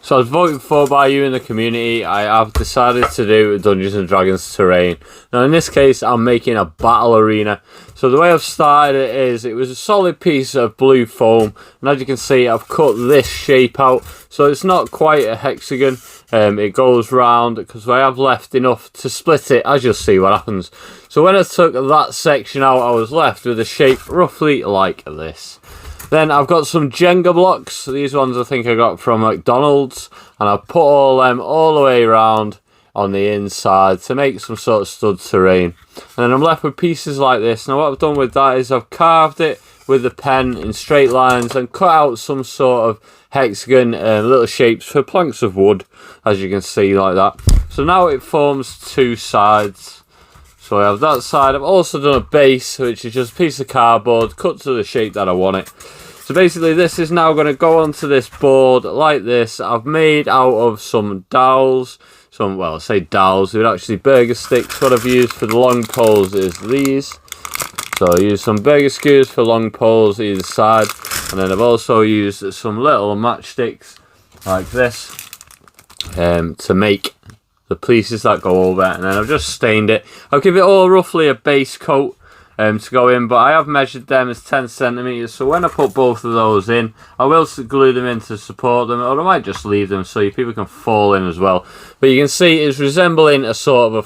So I was voted for by you in the community. I have decided to do Dungeons and Dragons terrain. Now in this case I'm making a battle arena. So the way I've started it is, it was a solid piece of blue foam, and as you can see I've cut this shape out, so it's not quite a hexagon. It goes round because I have left enough to split it, as you'll see what happens. So when I took that section out, I was left with a shape roughly like this. Then I've got some Jenga blocks. These ones I think I got from McDonald's, and I've put all them all the way around on the inside to make some sort of stud terrain. And then I'm left with pieces like this. Now what I've done with that is I've carved it with the pen in straight lines and cut out some sort of hexagon little shapes for planks of wood, as you can see, like that. So now it forms two sides. So I have that side. I've also done a base, which is just a piece of cardboard cut to the shape that I want it. So basically this is now going to go onto this board like this. I've made out of some dowels. Well, I say dowels, they're actually burger sticks. What I've used for the long poles is these. So I used some burger skewers for long poles either side. And then I've also used some little matchsticks like this to make the pieces that go over. And then I've just stained it. I'll give it all roughly a base coat to go in, but I have measured them as 10 centimeters. So when I put both of those in, I will glue them in to support them, or I might just leave them so people can fall in as well. But you can see it's resembling a sort of a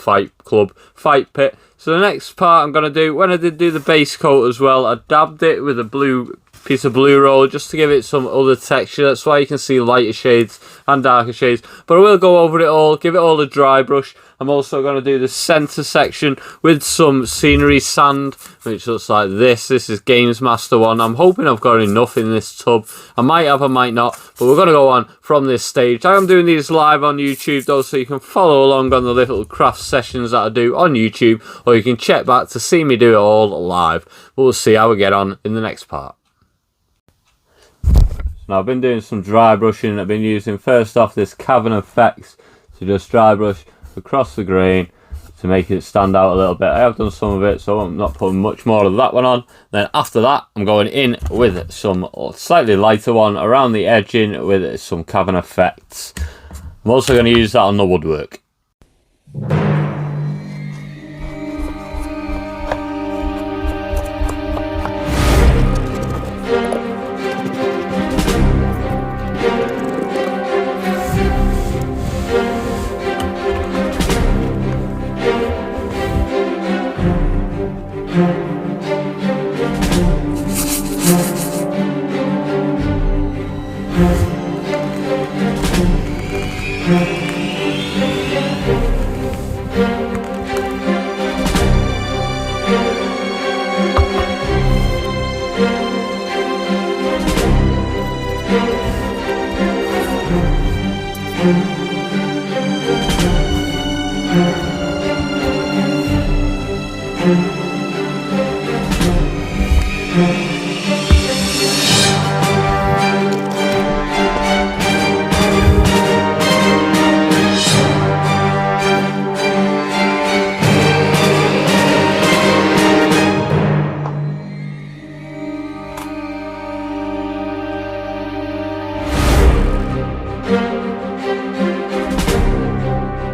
fight pit. So the next part I'm going to do, when I did do the base coat as well, I dabbed it with a piece of blue roll just to give it some other texture. That's why you can see lighter shades and darker shades. But I will go over it all, give it all a dry brush. I'm also going to do the centre section with some scenery sand, which looks like this. This is Games Master one. I'm hoping I've got enough in this tub. I might have, I might not. But we're going to go on from this stage. I am doing these live on YouTube though, so you can follow along on the little craft sessions that I do on YouTube. Or you can check back to see me do it all live. But we'll see how we get on in the next part. Now I've been doing some dry brushing. I've been using first off this Cavern Effects to just dry brush across the grain to make it stand out a little bit. I have done some of it, so I'm not putting much more of that one on. Then after that I'm going in with some slightly lighter one around the edging with some Cavern Effects. I'm also going to use that on the woodwork. Thank you.